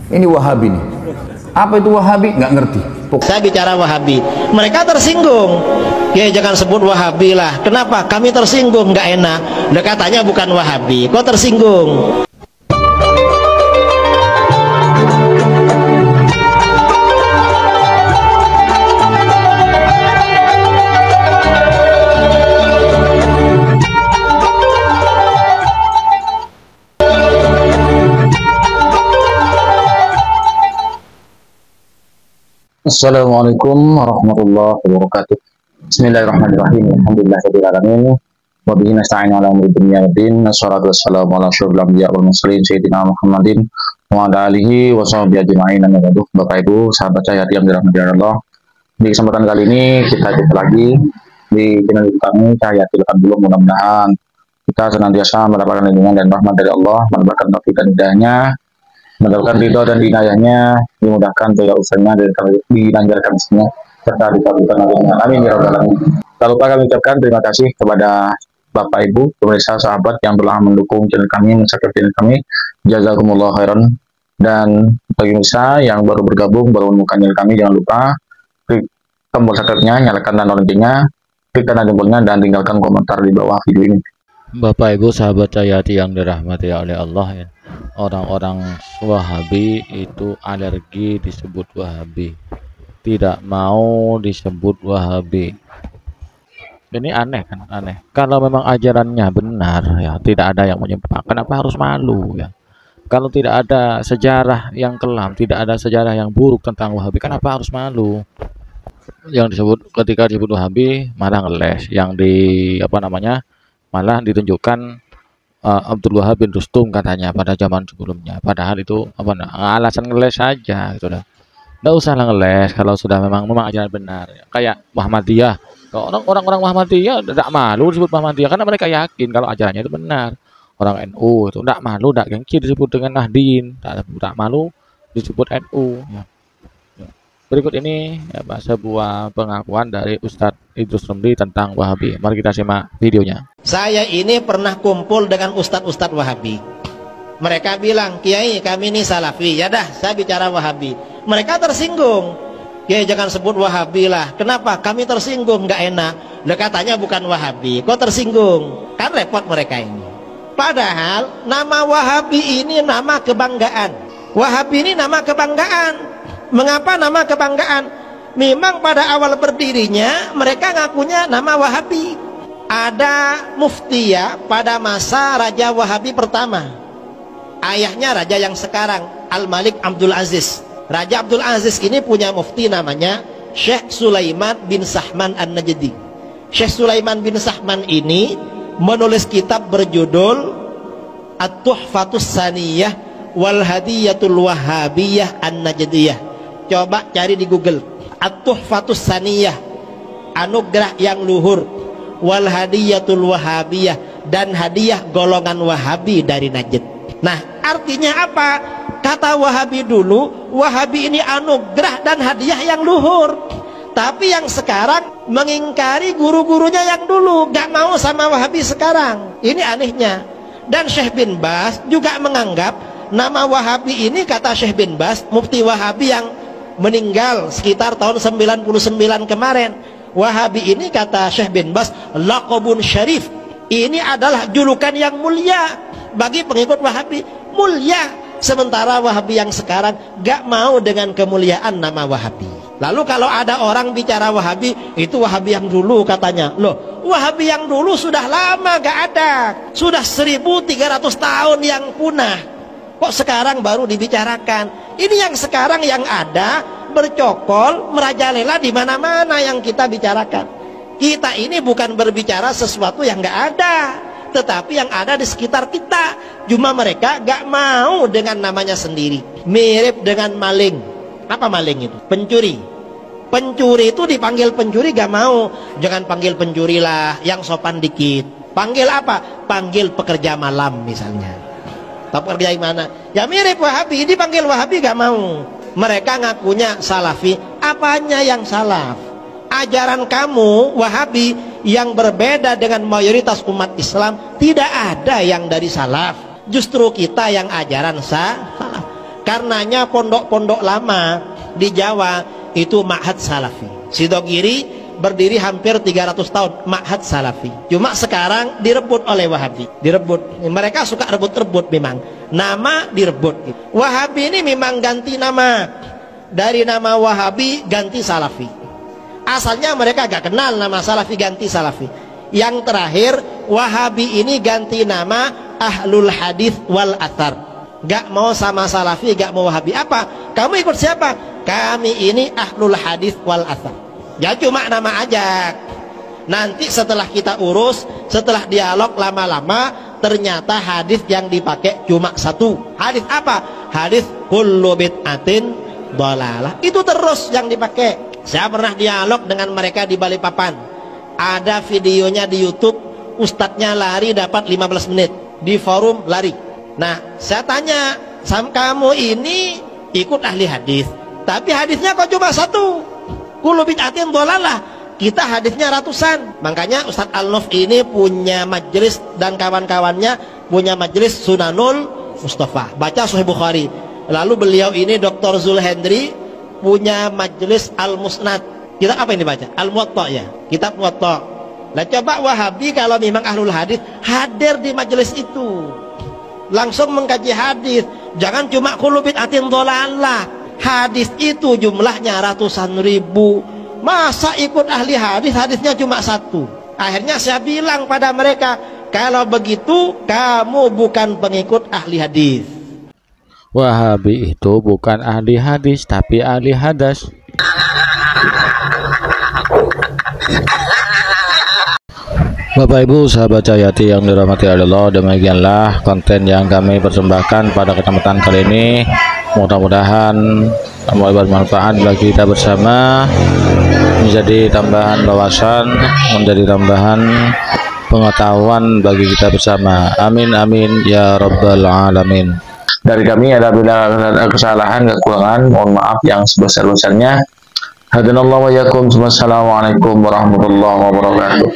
Ini Wahabi nih. Apa itu Wahabi? Nggak ngerti. Saya bicara Wahabi, mereka tersinggung. Ya jangan sebut Wahabi lah. Kenapa? Kami tersinggung, nggak enak. Udah katanya bukan Wahabi, kok tersinggung? Assalamualaikum warahmatullahi wabarakatuh. Bismillahirrahmanirrahim. Alhamdulillahirabbil alamin. Wa bihi nasta'inu ala umuri dunya waddin. Wassalatu wassalamu ala asyrofil anbiya'i wal mursalin sayyidina Muhammadin wa ala alihi wa sahbihi ajma'in. Bapak Ibu, sahabat saya yang dirahmati Allah. Di kesempatan kali ini kita jumpa lagi di channel kami Cahaya Tilkan dulu. Mudah-mudahan kita senantiasa mendapatkan lindungan dan rahmat dari Allah, mendapatkan taufik dan hidayahnya, mendapatkan ridho dan inayahnya, dimudahkan segala usahanya dan dilancarkan semua serta dikabulkan olehnya. Amin ya rabbal alamin. Tak lupa kami ucapkan terima kasih kepada Bapak Ibu, pemirsa, sahabat yang telah mendukung channel kami, men-subscribe channel kami. Jazakumullah khairan. Dan bagi pemirsa yang baru bergabung, baru menemukan channel kami, jangan lupa klik tombol subscribe-nya, nyalakan tanda loncengnya, klik tanda jempolnya, dan tinggalkan komentar di bawah video ini. Bapak Ibu sahabat Cahayati yang dirahmati oleh Allah ya. Orang-orang Wahabi itu alergi disebut Wahabi, tidak mau disebut Wahabi. Ini aneh kan, aneh. Kalau memang ajarannya benar ya, tidak ada yang menyimpang, kenapa harus malu ya? Kalau tidak ada sejarah yang kelam, tidak ada sejarah yang buruk tentang Wahabi, kenapa harus malu? Yang disebut ketika disebut Wahabi malah ngeles, yang di malah ditunjukkan Abdul Wahab bin Rustum katanya pada zaman sebelumnya, padahal itu alasan ngeles saja gitu dah. Nggak usah ngeles kalau sudah memang ajaran benar. Kayak Muhammadiyah, kalau orang-orang Muhammadiyah tidak malu disebut Muhammadiyah karena mereka yakin kalau ajarannya itu benar. Orang NU itu tidak malu, tidak gengsi disebut dengan Nahdien, tidak malu disebut NU ya. Berikut ini ya, sebuah pengakuan dari Ustadz Idrus Rumli tentang Wahabi. Mari kita simak videonya. Saya ini pernah kumpul dengan ustadz-ustadz Wahabi. Mereka bilang, Kiai kami ini Salafi. Ya dah, saya bicara Wahabi. Mereka tersinggung. Kiai jangan sebut Wahabi lah. Kenapa? Kami tersinggung, nggak enak. Udah katanya bukan Wahabi, kok tersinggung? Kan repot mereka ini. Padahal nama Wahabi ini nama kebanggaan. Wahabi ini nama kebanggaan. Mengapa nama kebanggaan? Memang pada awal berdirinya mereka ngakunya nama Wahabi. Ada muftiya pada masa Raja Wahabi pertama. Ayahnya raja yang sekarang, Al-Malik Abdul Aziz. Raja Abdul Aziz ini punya mufti namanya Syekh Sulaiman bin Sahman An-Najdi. Syekh Sulaiman bin Sahman ini menulis kitab berjudul At-Tuhfatus Saniyah wal Hadiyatul Wahabiyah An-Najdiyah. Coba cari di Google. At-Tuhfatus Saniyah, anugerah yang luhur, wal Hadiyatul Wahabiyah, dan hadiah golongan Wahabi dari Najd. Nah, artinya apa? Kata Wahabi dulu, Wahabi ini anugerah dan hadiah yang luhur. Tapi yang sekarang mengingkari guru-gurunya yang dulu, gak mau sama Wahabi sekarang. Ini anehnya. Dan Syekh bin Baz juga menganggap nama Wahabi ini, kata Syekh bin Baz, mufti Wahabi yang meninggal sekitar tahun 99 kemarin, Wahabi ini, kata Syekh bin Baz, laqabun syarif. Ini adalah julukan yang mulia bagi pengikut Wahabi, mulia. Sementara Wahabi yang sekarang gak mau dengan kemuliaan nama Wahabi. Lalu kalau ada orang bicara Wahabi, itu Wahabi yang dulu katanya. Loh, Wahabi yang dulu sudah lama gak ada, sudah 1300 tahun yang punah. Kok sekarang baru dibicarakan? Ini yang sekarang yang ada bercokol, merajalela di mana-mana yang kita bicarakan. Kita ini bukan berbicara sesuatu yang nggak ada, tetapi yang ada di sekitar kita. Cuma mereka nggak mau dengan namanya sendiri. Mirip dengan maling. Apa maling itu? Pencuri. Pencuri itu dipanggil pencuri gak mau. Jangan panggil pencuri lah, yang sopan dikit. Panggil apa? Panggil pekerja malam misalnya. Tapi kerja di mana? Ya mirip Wahabi, dipanggil Wahabi gak mau. Mereka ngakunya Salafi. Apanya yang salaf? Ajaran kamu Wahabi yang berbeda dengan mayoritas umat Islam, tidak ada yang dari salaf. Justru kita yang ajaran salaf. Karenanya pondok-pondok lama di Jawa itu ma'had salafi. Sidogiri berdiri hampir 300 tahun, ma'had salafi. Cuma sekarang direbut oleh Wahabi. Direbut. Mereka suka rebut-rebut memang. Nama direbut. Wahabi ini memang ganti nama. Dari nama Wahabi ganti Salafi. Asalnya mereka gak kenal nama Salafi, ganti Salafi. Yang terakhir, Wahabi ini ganti nama Ahlul Hadis wal Athar. Gak mau sama Salafi, gak mau Wahabi. Apa? Kamu ikut siapa? Kami ini Ahlul Hadis wal Athar. Ya cuma nama aja. Nanti setelah kita urus, setelah dialog lama-lama, ternyata hadis yang dipakai cuma satu. Hadis apa? Hadis kullu bid'atin dhalalah. Itu terus yang dipakai. Saya pernah dialog dengan mereka di Balikpapan. Ada videonya di YouTube, ustadznya lari dapat 15 menit. Di forum lari. Nah, saya tanya, kamu ini ikut ahli hadis, tapi hadisnya kok cuma satu, kullu bid'atin dhalalah. Kita hadisnya ratusan. Makanya Ustadz Al-Nuf ini punya majelis, dan kawan-kawannya punya majelis Sunanul Mustafa, baca Sahih Bukhari. Lalu beliau ini Dr. Zulhendri punya majelis Al-Musnad. Kitab apa yang dibaca? Al-Muwatta ya, kitab Muwatta. Nah coba Wahabi kalau memang ahlul hadis, hadir di majelis itu, langsung mengkaji hadis. Jangan cuma kullu bid'atin dhalalah. Hadis itu jumlahnya ratusan ribu. Masa ikut ahli hadis, hadisnya cuma satu. Akhirnya saya bilang pada mereka, kalau begitu kamu bukan pengikut ahli hadis. Wahabi itu bukan ahli hadis, tapi ahli hadas. Bapak Ibu sahabat Cahayati yang dirahmati Allah, demikianlah konten yang kami persembahkan pada kesempatan kali ini. Mudah-mudahan bermanfaat bagi kita bersama, menjadi tambahan wawasan, menjadi tambahan pengetahuan bagi kita bersama. Amin amin ya rabbal alamin. Dari kami ada kesalahan, kekurangan, mohon maaf yang sebesar-besarnya. Hadanallahu wa iyyakum. Wassalamualaikum warahmatullahi wabarakatuh.